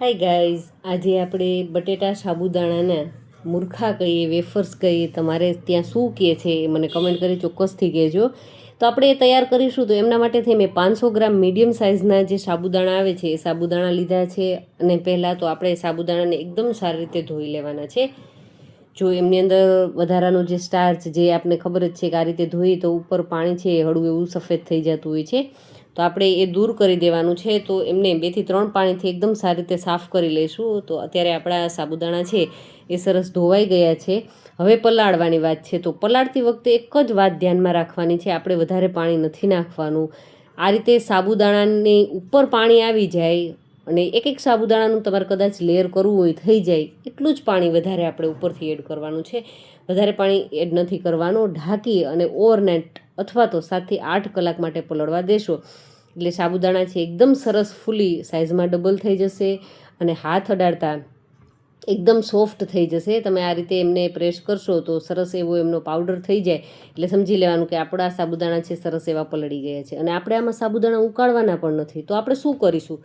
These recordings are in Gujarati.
હાય ગાઈઝ, આજે આપણે બટેટા સાબુદાણાના મૂર્ખા કહીએ, વેફર્સ કહીએ, તમારે ત્યાં શું કહે છે એ મને કમેન્ટ કરી ચોક્કસથી કહેજો. તો આપણે એ તૈયાર કરીશું. તો એમના માટે થઈ મેં 500 ગ્રામ મીડિયમ સાઇઝના જે સાબુદાણા આવે છે એ સાબુદાણા લીધા છે. અને પહેલાં તો આપણે સાબુદાણાને એકદમ સારી રીતે ધોઈ લેવાના છે. જો એમની અંદર વધારાનું જે સ્ટાર્ચ, જે આપને ખબર જ છે કે આ રીતે ધોઈએ તો ઉપર પાણી છે એ હળવું એવું સફેદ થઈ જતું હોય છે, તો આપણે એ દૂર કરી દેવાનું છે. તો એમને 2 થી 3 પાણીથી એકદમ સારી રીતે સાફ કરી લઈશું. તો અત્યારે આપણા સાબુદાણા છે એ સરસ ધોવાઈ ગયા છે. હવે પલાળવાની વાત છે. તો પલાળતી વખતે એક જ વાત ધ્યાનમાં રાખવાની છે, આપણે વધારે પાણી નથી નાખવાનું. આ રીતે સાબુદાણાની ઉપર પાણી આવી જાય અને એક સાબુદાણાનું તમારે કદાચ લેયર કરવું હોય થઈ જાય એટલું જ પાણી વધારે આપણે ઉપરથી એડ કરવાનું છે. વધારે પાણી એડ નથી કરવાનું. ઢાંકી અને ઓવરનાઇટ અથવા તો 7 થી 8 કલાક માટે પલળવા દેશો. એટલે સાબુદાણા છે એકદમ સરસ ફૂલી સાઇઝમાં ડબલ થઈ જશે અને હાથ અડાડતા એકદમ સોફ્ટ થઈ જશે. તમે આ રીતે એમને પ્રેસ કરશો તો સરસ એવો એમનો પાવડર થઈ જાય એટલે સમજી લેવાનું કે આપણા સાબુદાણા છે સરસ એવા પલળી ગયા છે. અને આપણે આમાં સાબુદાણા ઉકાળવાના પણ નથી. તો આપણે શું કરીશું?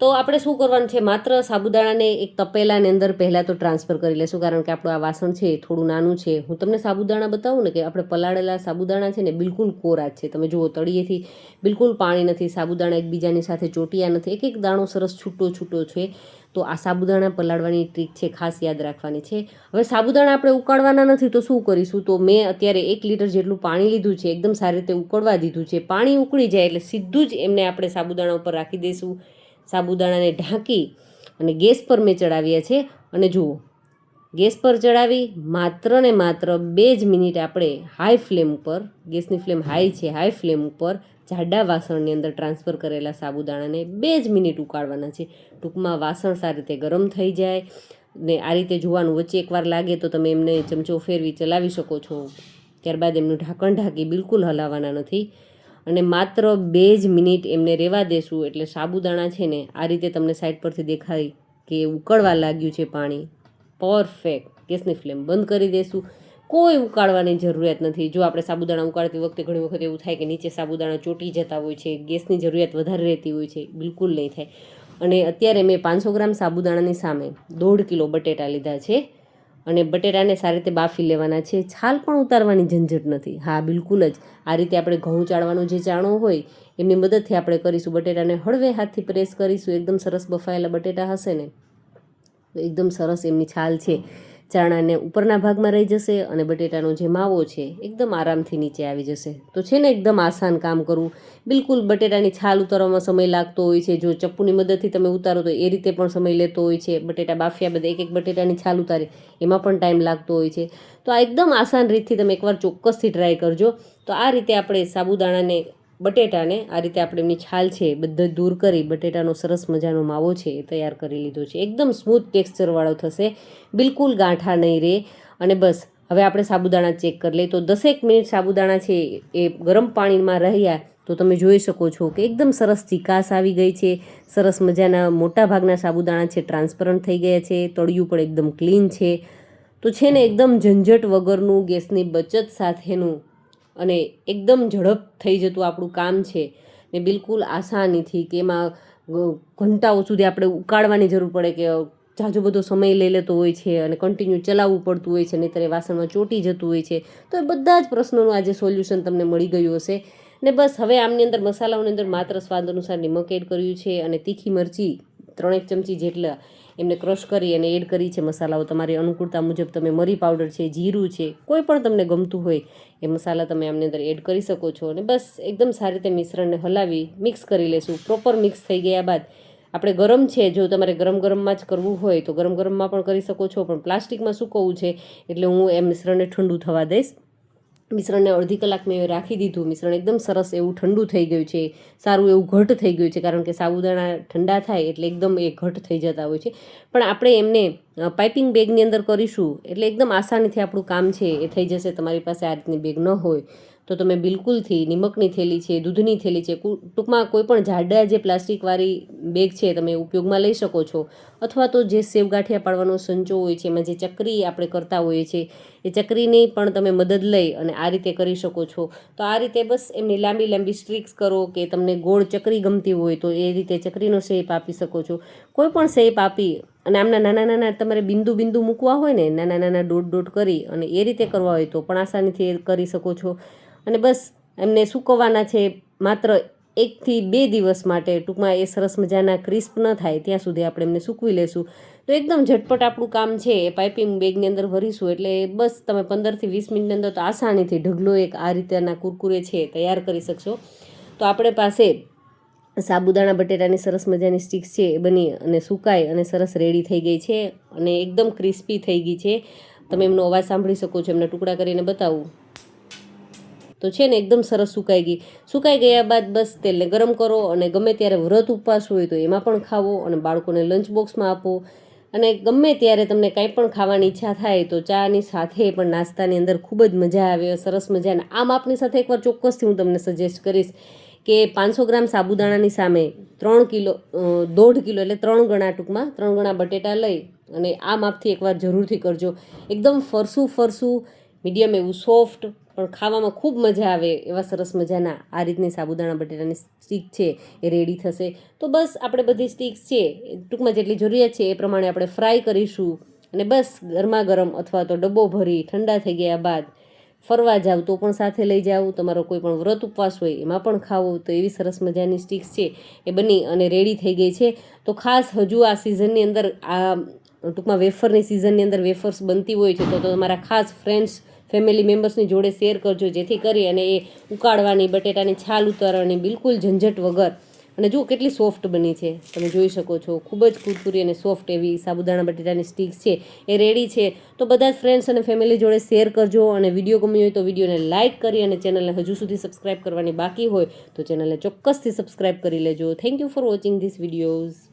તો આપણે શું કરવાનું છે, માત્ર સાબુદાણાને એક તપેલાની અંદર પહેલાં તો ટ્રાન્સફર કરી લેશું, કારણ કે આપણું આ વાસણ છે એ થોડું નાનું છે. હું તમને સાબુદાણા બતાવું ને કે આપણે પલાળેલા સાબુદાણા છે ને બિલકુલ કોરા છે. તમે જુઓ, તળિયેથી બિલકુલ પાણી નથી, સાબુદાણા એકબીજાની સાથે ચોંટ્યા નથી, એક દાણો સરસ છૂટો છે. તો આ સાબુદાણા પલાળવાની ટ્રીક છે, ખાસ યાદ રાખવાની છે. હવે સાબુદાણા આપણે ઉકાળવાના નથી તો શું કરીશું? તો મેં અત્યારે 1 લીટર જેટલું પાણી લીધું છે, એકદમ સારી રીતે ઉકળવા દીધું છે. પાણી ઉકળી જાય એટલે સીધું જ એમને આપણે સાબુદાણા ઉપર રાખી દઈશું. સાબુદાણાને ઢાંકી અને ગેસ પર મેં ચડાવ્યા છે. અને જુઓ, ગેસ પર ચડાવી માત્ર ને માત્ર 2 જ મિનિટ આપણે હાઈ ફ્લેમ ઉપર, ગેસની ફ્લેમ હાઈ છે, હાઈ ફ્લેમ ઉપર જાડા વાસણની અંદર ટ્રાન્સફર કરેલા સાબુદાણાને 2 જ મિનિટ ઉકાળવાના છે. ટૂંકમાં વાસણ સારી રીતે ગરમ થઈ જાય ને આ રીતે જોવાનું. વચ્ચે એકવાર લાગે તો તમે એમને ચમચો ફેરવી ચલાવી શકો છો. ત્યારબાદ એમનું ઢાંકણ ઢાંકી બિલકુલ હલાવવાના નથી અને માત્ર 2 જ મિનિટ એમને રહેવા દેશું. એટલે સાબુદાણા છે ને આ રીતે તમને સાઈડ પરથી દેખાય કે ઉકળવા લાગ્યું છે પાણી. પરફેક્ટ. ગેસની ફ્લેમ બંધ કરી દઈશું. કોઈ ઉકાળવાની જરૂરિયાત નથી. જો આપણે સાબુદાણા ઉકાળતી વખતે ઘણી વખત એવું થાય કે નીચે સાબુદાણા ચોંટી જતા હોય છે, ગેસની જરૂરિયાત વધારે રહેતી હોય છે, બિલકુલ નહીં થાય. અને અત્યારે મેં 500 ગ્રામ સાબુદાણાની સામે 1.5 કિલો બટેટા લીધા છે અને બટેટાને સારી રીતે બાફી લેવાના છે. છાલ પણ ઉતારવાની ઝંઝટ નથી. હા, બિલકુલ જ આ રીતે આપણે ઘઉં ચાળવાનું જે ચાણો હોય એમની મદદથી આપણે કરીશું. બટેટાને હળવે હાથથી પ્રેસ કરીશું. એકદમ સરસ બફાયેલા બટેટા હશે ને તો એકદમ સરસ એમની છાલ છે ચાણાને ઉપરના ભાગમાં રહી જશે અને બટેટાનો જે માવો છે એકદમ આરામથી નીચે આવી જશે. તો છે ને એકદમ આસાન કામ કરવું. બિલકુલ બટેટાની છાલ ઉતારવામાં સમય લાગતો હોય છે. જો ચપ્પુની મદદથી તમે ઉતારો તો એ રીતે પણ સમય લેતો હોય છે. બટેટા બાફ્યા બધા એક બટેટાની છાલ ઉતારે એમાં પણ ટાઈમ લાગતો હોય છે. તો આ એકદમ આસાન રીતથી તમે એકવાર ચોક્કસથી ટ્રાય કરજો. તો આ રીતે આપણે સાબુદાણાને, બટેટાને આ રીતે આપણે એમની છાલ છે બધું દૂર કરી બટેટાનો સરસ મજાનો માવો છે એ તૈયાર કરી લીધો છે. એકદમ સ્મૂથ ટેક્સચરવાળો થશે, બિલકુલ ગાંઠા નહીં રહે. અને બસ હવે આપણે સાબુદાણા ચેક કરી લઈએ. તો 10 મિનિટ સાબુદાણા છે એ ગરમ પાણીમાં રહ્યા તો તમે જોઈ શકો છો કે એકદમ સરસ ચીકાશ આવી ગઈ છે. સરસ મજાના મોટા ભાગના સાબુદાણા છે ટ્રાન્સપરન્ટ થઈ ગયા છે. તળિયું પણ એકદમ ક્લીન છે. તો છે ને એકદમ ઝંઝટ વગરનું, ગેસની બચત સાથેનું અને એકદમ ઝડપ થઈ જતું આપણું કામ છે ને બિલકુલ આસાનીથી, કે એમાં ઘંટાઓ સુધી આપણે ઉકાળવાની જરૂર પડે કે ઝાઝો બધો સમય લઈ લેતો હોય છે અને કન્ટિન્યુ ચલાવવું પડતું હોય છે, નહીંતર એ વાસણમાં ચોંટી જતું હોય છે. તો એ બધા જ પ્રશ્નોનું આજે સોલ્યુશન તમને મળી ગયું હશે. ને બસ હવે આમની અંદર મસાલાઓની અંદર માત્ર સ્વાદ અનુસાર નિમક એડ કર્યું છે અને તીખી મરચી 3 ચમચી જેટલા એમને ક્રશ કરી અને એડ કરી છે. મસાલાઓ તમારી અનુકૂળતા મુજબ તમે મરી પાવડર છે, જીરું છે, કોઈ પણ તમને ગમતું હોય એ મસાલા તમે આમની અંદર એડ કરી શકો છો. અને બસ એકદમ સારી રીતે મિશ્રણને હલાવી મિક્સ કરી લેશું. પ્રોપર મિક્સ થઈ ગયા બાદ આપણે ગરમ છે, જો તમારે ગરમમાં જ કરવું હોય તો ગરમમાં પણ કરી શકો છો, પણ પ્લાસ્ટિકમાં સૂકવવું છે એટલે હું એ મિશ્રણને ઠંડુ થવા દઈશ. મિશ્રણને અડધી કલાક મેં રાખી દીધું. મિશ્રણ એકદમ સરસ એવું ઠંડુ થઈ ગયું છે, સારું એવું ઘટ થઈ ગયું છે, કારણ કે સાબુદાણા ઠંડા થાય એટલે એકદમ એ ઘટ થઈ જતા હોય છે. પણ આપણે એમને પાઇપિંગ બેગની અંદર કરીશું એટલે એકદમ આસાનીથી આપણું કામ છે એ થઈ જશે. તમારી પાસે આ રીતની બેગ ન હોય તો તમે બિલકુલથી નિમકની થેલી છે, દૂધની થેલી છે, ટૂંકમાં કોઈ પણ જાડા જે પ્લાસ્ટિકવાળી બેગ છે તમે ઉપયોગમાં લઈ શકો છો. અથવા તો જે સેવ ગાંઠિયા પાડવાનો સંચો હોય છે, એમાં જે ચકરી આપણે કરતા હોઈએ છીએ એ ચકરીની પણ તમે મદદ લઈ અને આ રીતે કરી શકો છો. તો આ રીતે બસ એમની લાંબી લાંબી સ્ટ્રીક્સ કરો કે તમને ગોળ ચકરી ગમતી હોય તો એ રીતે ચકરીનો શેપ આપી શકો છો. કોઈ પણ શેપ આપી અને આમના નાના નાના તમારે બિંદુ બિંદુ મૂકવા હોય ને, નાના નાના ડોટ ડોટ કરી અને એ રીતે કરવા હોય તો પણ આસાનીથી એ કરી શકો છો. અને બસ એમને સૂકવવાના છે માત્ર 1 થી 2 દિવસ માટે. ટૂંકમાં એ સરસ મજાના ક્રિસ્પ ન થાય ત્યાં સુધી આપણે એમને સૂકવી લેશું. તો એકદમ ઝટપટ આપણું કામ છે એ પાઇપિંગ બેગની અંદર ભરીશું એટલે બસ તમે 15 થી 20 મિનિટની અંદર તો આસાનીથી ઢગલો એક આ રીતના કુરકુરે છે તૈયાર કરી શકશો. તો આપણે પાસે સાબુદાણા બટેટાની સરસ મજાની સ્ટિક્સ છે એ બની અને સુકાઈ અને સરસ રેડી થઈ ગઈ છે અને એકદમ ક્રિસ્પી થઈ ગઈ છે. તમે એમનો અવાજ સાંભળી શકો છો. એમના ટુકડા કરીને બતાવું તો છે ને એકદમ સરસ સુકાઈ ગઈ. સુકાઈ ગયા બાદ બસ તેલને ગરમ કરો અને ગમે ત્યારે વ્રત ઉપવાસ હોય તો એમાં પણ ખાવો અને બાળકોને લંચ બોક્સમાં આપો. અને ગમે ત્યારે તમને કાંઈ પણ ખાવાની ઈચ્છા થાય તો ચાની સાથે પણ નાસ્તાની અંદર ખૂબ જ મજા આવે. સરસ મજાના આ માપની સાથે એકવાર ચોક્કસથી હું તમને સજેસ્ટ કરીશ કે 500 ગ્રામ સાબુદાણાની સામે 1.5 કિલો એટલે 3 ગણા ટૂંકમાં 3 ગણા બટેટા લઈ અને આ માપથી એકવાર જરૂરથી કરજો. એકદમ ફરસું મીડિયમ એવું સોફ્ટ પણ ખાવામાં ખૂબ મજા આવે એવા સરસ મજાના આ રીતની સાબુદાણા બટેટાની સ્ટીક છે એ રેડી થશે. તો બસ આપણે બધી સ્ટીક્સ છે ટૂંકમાં જેટલી જરૂરિયાત છે એ પ્રમાણે આપણે ફ્રાય કરીશું અને બસ ગરમા ગરમ અથવા તો ડબ્બો ભરી ઠંડા થઈ ગયા બાદ ફરવા જાવ તો પણ સાથે લઈ જાવ. તમારો કોઈ પણ વ્રત ઉપવાસ હોય એમાં પણ ખાવો. તો એવી સરસ મજાની સ્ટીક્સ છે એ બની અને રેડી થઈ ગઈ છે. તો ખાસ હજુ આ સિઝનની અંદર આ ટૂંકમાં વેફરની સિઝનની અંદર વેફર્સ બનતી હોય છે તો તમારા ખાસ ફ્રેન્ડ્સ ફેમિલી મેમ્બર્સની જોડે શેર કરજો જેથી કરી અને એ ઉકાળવાની બટેટાની છાલ ઉતારવાની બિલકુલ ઝંઝટ વગર. અને જુઓ કેટલી સોફ્ટ બની છે તમે જોઈ શકો છો. ખૂબ જ કુરકુરી અને સોફ્ટ એવી સાબુદાણા બટેટાની સ્ટીક્સ છે એ રેડી છે. તો બધા જ ફ્રેન્ડ્સ અને ફેમિલી જોડે શેર કરજો અને વિડીયો ગમ્યો હોય તો વિડીયોને લાઇક કરી અને ચેનલને હજુ સુધી સબસ્ક્રાઇબ કરવાની બાકી હોય તો ચેનલને ચોક્કસથી સબસ્ક્રાઇબ કરી લેજો. Thank you for watching this videos.